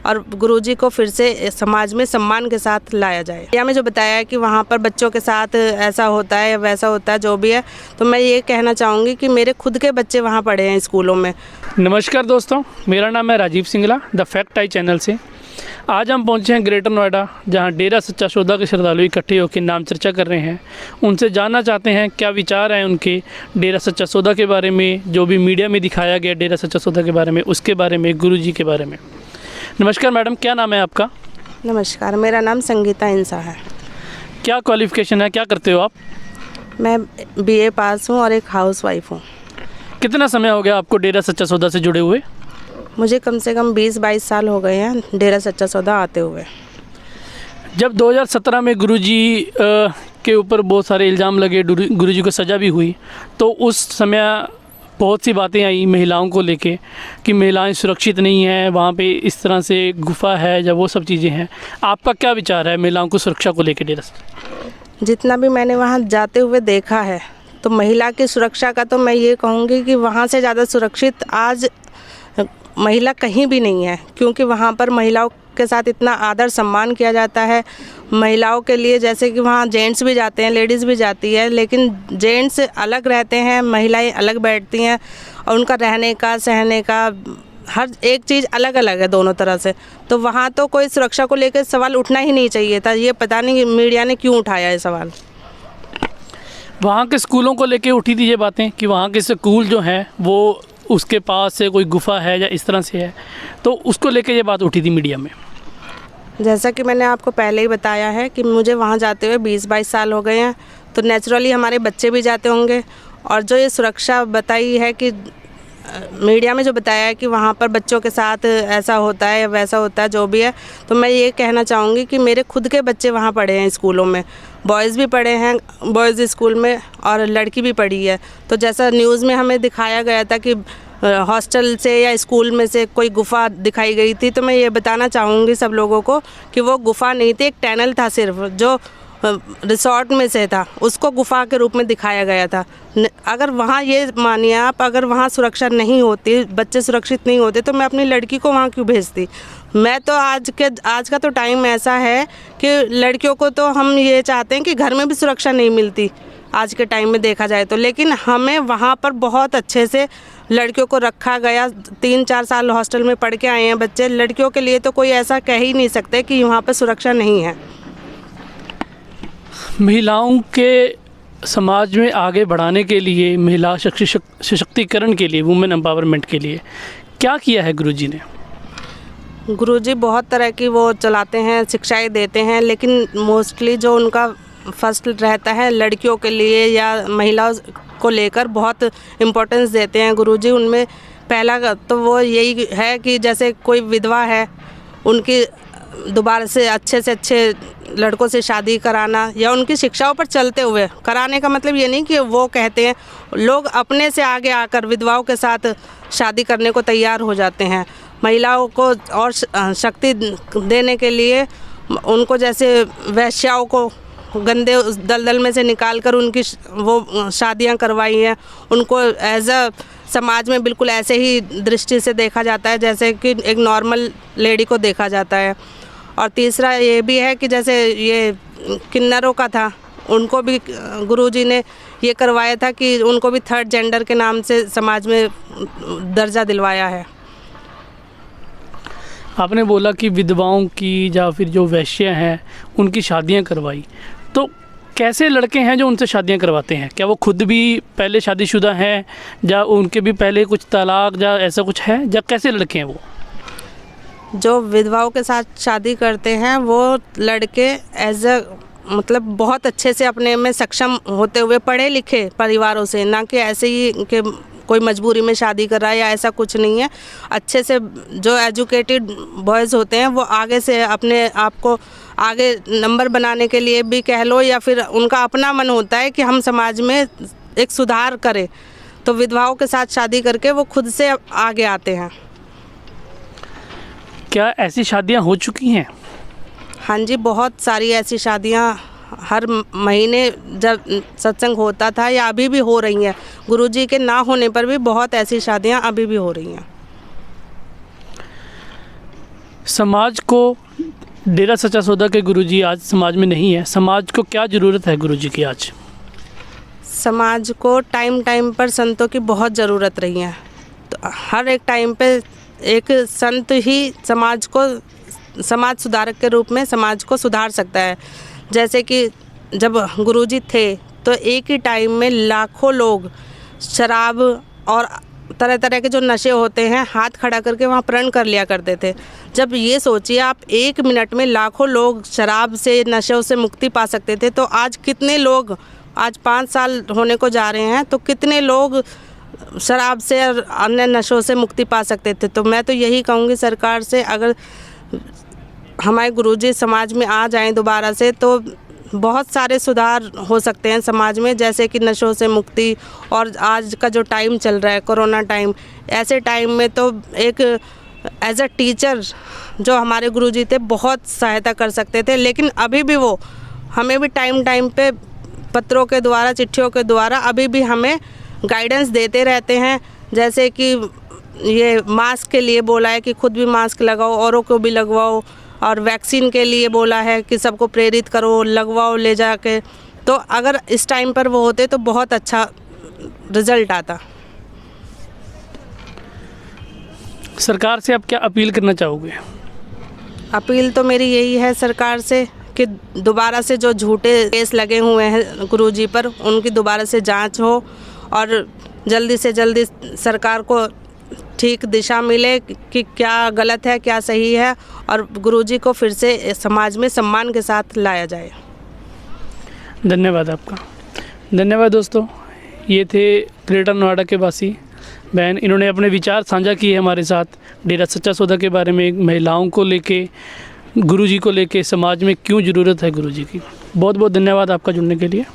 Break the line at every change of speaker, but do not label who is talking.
और गुरुजी को फिर से समाज में सम्मान के साथ लाया जाए। मीडिया में जो बताया है कि वहाँ पर बच्चों के साथ ऐसा होता है या वैसा होता है, जो भी है, तो मैं ये कहना चाहूँगी कि मेरे खुद के बच्चे वहाँ पढ़े हैं स्कूलों में।
नमस्कार दोस्तों, मेरा नाम है Rajiv Singla, the fact I channel से। आज हम पहुंचे हैं ग्रेटर नोएडा, जहां डेरा सच्चा सौदा के श्रद्धालु इकट्ठे होकर नाम चर्चा कर रहे हैं। उनसे जानना चाहते हैं क्या विचार हैं उनके डेरा सच्चा सौदा के बारे में, जो भी मीडिया में दिखाया गया डेरा सच्चा सौदा के बारे में, उसके बारे में, गुरुजी के बारे में। नमस्कार मैडम, क्या नाम है आपका?
नमस्कार, मेरा नाम संगीता इंसा है।
क्या क्वालिफ़िकेशन है, क्या करते हो आप?
मैं BA पास हूँ और एक हाउसवाइफ हूँ।
कितना समय हो गया आपको डेरा सच्चा सौदा से जुड़े हुए?
मुझे कम से कम 20-22 साल हो गए हैं डेरा सच्चा सौदा आते हुए।
जब 2017 में गुरुजी के ऊपर बहुत सारे इल्ज़ाम लगे, गुरुजी को सज़ा भी हुई, तो उस समय बहुत सी बातें आई महिलाओं को लेके कि महिलाएं सुरक्षित नहीं हैं, वहाँ पे इस तरह से गुफा है, जब वो सब चीज़ें हैं। आपका क्या विचार है महिलाओं को सुरक्षा को लेके डेरा?
जितना भी मैंने वहाँ जाते हुए देखा है, तो महिला की सुरक्षा का तो मैं ये कहूँगी कि वहाँ से ज़्यादा सुरक्षित आज महिला कहीं भी नहीं है, क्योंकि वहाँ पर महिलाओं के साथ इतना आदर सम्मान किया जाता है। महिलाओं के लिए जैसे कि वहाँ जेंट्स भी जाते हैं, लेडीज़ भी जाती है, लेकिन जेंट्स अलग रहते हैं, महिलाएं अलग बैठती हैं, और उनका रहने का, सहने का, हर एक चीज़ अलग अलग है दोनों तरह से। तो वहाँ तो कोई सुरक्षा को लेकर सवाल उठना ही नहीं चाहिए था। ये पता नहीं मीडिया ने क्यों उठाया ये सवाल।
वहाँ के स्कूलों को लेके उठी थी ये बातें कि वहाँ के स्कूल जो हैं वो उसके पास से कोई गुफा है या इस तरह से है, तो उसको लेके ये बात उठी थी मीडिया में।
जैसा कि मैंने आपको पहले ही बताया है कि मुझे वहाँ जाते हुए 20-22 साल हो गए हैं, तो नेचुरली हमारे बच्चे भी जाते होंगे। और जो ये सुरक्षा बताई है कि मीडिया में जो बताया है कि वहाँ पर बच्चों के साथ ऐसा होता है या वैसा होता है, जो भी है, तो मैं ये कहना चाहूँगी कि मेरे खुद के बच्चे वहाँ पढ़े हैं स्कूलों में। बॉयज़ भी पढ़े हैं बॉयज़ स्कूल में और लड़की भी पढ़ी है। तो जैसा न्यूज़ में हमें दिखाया गया था कि हॉस्टल से या स्कूल में से कोई गुफ़ा दिखाई गई थी, तो मैं ये बताना चाहूँगी सब लोगों को कि वो गुफ़ा नहीं थी, एक टनल था सिर्फ, जो रिसोर्ट में से था, उसको गुफा के रूप में दिखाया गया था। अगर वहाँ ये मानिए आप, अगर वहाँ सुरक्षा नहीं होती, बच्चे सुरक्षित नहीं होते, तो मैं अपनी लड़की को वहाँ क्यों भेजती? मैं तो आज का तो टाइम ऐसा है कि लड़कियों को तो हम ये चाहते हैं कि घर में भी सुरक्षा नहीं मिलती आज के टाइम में देखा जाए तो, लेकिन हमें वहाँ पर बहुत अच्छे से लड़कियों को रखा गया। 3-4 साल हॉस्टल में पढ़ के आए हैं बच्चे। लड़कियों के लिए तो कोई ऐसा कह ही नहीं सकते कि वहाँ पर सुरक्षा नहीं है।
महिलाओं के समाज में आगे बढ़ाने के लिए, महिला सशक्तिकरण के लिए, वुमेन एम्पावरमेंट के लिए क्या किया है गुरुजी ने?
गुरुजी बहुत तरह की वो चलाते हैं, शिक्षाएं देते हैं, लेकिन मोस्टली जो उनका फर्स्ट रहता है लड़कियों के लिए या महिलाओं को लेकर बहुत इम्पोर्टेंस देते हैं गुरुजी। उनमें पहला तो वो यही है कि जैसे कोई विधवा है, उनकी दोबारा से अच्छे लड़कों से शादी कराना, या उनकी शिक्षाओं पर चलते हुए कराने का मतलब ये नहीं कि वो कहते हैं, लोग अपने से आगे आकर विधवाओं के साथ शादी करने को तैयार हो जाते हैं। महिलाओं को और शक्ति देने के लिए उनको जैसे वैश्याओं को गंदे दलदल में से निकाल कर उनकी वो शादियां करवाई हैं। उनको एज अ समाज में बिल्कुल ऐसे ही दृष्टि से देखा जाता है जैसे कि एक नॉर्मल लेडी को देखा जाता है। और तीसरा ये भी है कि जैसे ये किन्नरों का था, उनको भी गुरुजी ने ये करवाया था कि उनको भी थर्ड जेंडर के नाम से समाज में दर्जा दिलवाया है।
आपने बोला कि विधवाओं की या फिर जो वैश्य हैं उनकी शादियां करवाई, तो कैसे लड़के हैं जो उनसे शादियां करवाते हैं? क्या वो खुद भी पहले शादीशुदा हैं या उनके भी पहले कुछ तलाक या ऐसा कुछ है, या कैसे लड़के हैं वो?
जो विधवाओं के साथ शादी करते हैं वो लड़के एज अ मतलब बहुत अच्छे से अपने में सक्षम होते हुए पढ़े लिखे परिवारों से, ना कि ऐसे ही कि कोई मजबूरी में शादी कर रहा है या ऐसा कुछ नहीं है। अच्छे से जो एजुकेटेड बॉयज़ होते हैं वो आगे से अपने आप को आगे नंबर बनाने के लिए भी कह लो, या फिर उनका अपना मन होता है कि हम समाज में एक सुधार करें, तो विधवाओं के साथ शादी करके वो खुद से आगे आते हैं।
क्या ऐसी शादियां हो चुकी हैं?
हाँ जी, बहुत सारी ऐसी शादियां हर महीने जब सत्संग होता था या अभी भी हो रही हैं। गुरुजी के ना होने पर भी बहुत ऐसी शादियां अभी भी हो रही हैं।
समाज को डेरा सच्चा सौदा के गुरुजी आज समाज में नहीं है, समाज को क्या ज़रूरत है गुरुजी की आज?
समाज को टाइम टाइम पर संतों की बहुत ज़रूरत रही है। तो हर एक टाइम पे एक संत ही समाज सुधारक के रूप में समाज को सुधार सकता है। जैसे कि जब गुरुजी थे तो एक ही टाइम में लाखों लोग शराब और तरह तरह के जो नशे होते हैं हाथ खड़ा करके वहाँ प्रण कर लिया करते थे। जब ये सोचिए आप 1 मिनट में लाखों लोग शराब से नशों से मुक्ति पा सकते थे, तो आज कितने लोग, आज 5 साल होने को जा रहे हैं तो कितने लोग शराब से और अन्य नशों से मुक्ति पा सकते थे। तो मैं तो यही कहूँगी सरकार से, अगर हमारे गुरुजी समाज में आ जाएं दोबारा से तो बहुत सारे सुधार हो सकते हैं समाज में, जैसे कि नशों से मुक्ति। और आज का जो टाइम चल रहा है कोरोना टाइम, ऐसे टाइम में तो एक एज अ टीचर जो हमारे गुरुजी थे बहुत सहायता कर सकते थे, लेकिन अभी भी वो हमें भी टाइम टाइम पे पत्रों के द्वारा, चिट्ठियों के द्वारा अभी भी हमें गाइडेंस देते रहते हैं। जैसे कि ये मास्क के लिए बोला है कि खुद भी मास्क लगाओ, औरों को भी लगवाओ, और वैक्सीन के लिए बोला है कि सबको प्रेरित करो, लगवाओ ले जाके। तो अगर इस टाइम पर वो होते तो बहुत अच्छा रिज़ल्ट आता।
सरकार से आप क्या अपील करना चाहोगे?
अपील तो मेरी यही है सरकार से कि दोबारा से जो झूठे केस लगे हुए हैं गुरुजी पर, उनकी दोबारा से जांच हो और जल्दी से जल्दी सरकार को ठीक दिशा मिले कि क्या गलत है क्या सही है, और गुरुजी को फिर से समाज में सम्मान के साथ लाया जाए।
धन्यवाद आपका। धन्यवाद दोस्तों, ये थे ग्रेटर नोएडा के वासी बहन। इन्होंने अपने विचार साझा किए हमारे साथ डेरा सच्चा सौदा के बारे में, महिलाओं को लेके, गुरुजी को लेके, समाज में क्यों ज़रूरत है गुरुजी की। बहुत बहुत धन्यवाद आपका जुड़ने के लिए।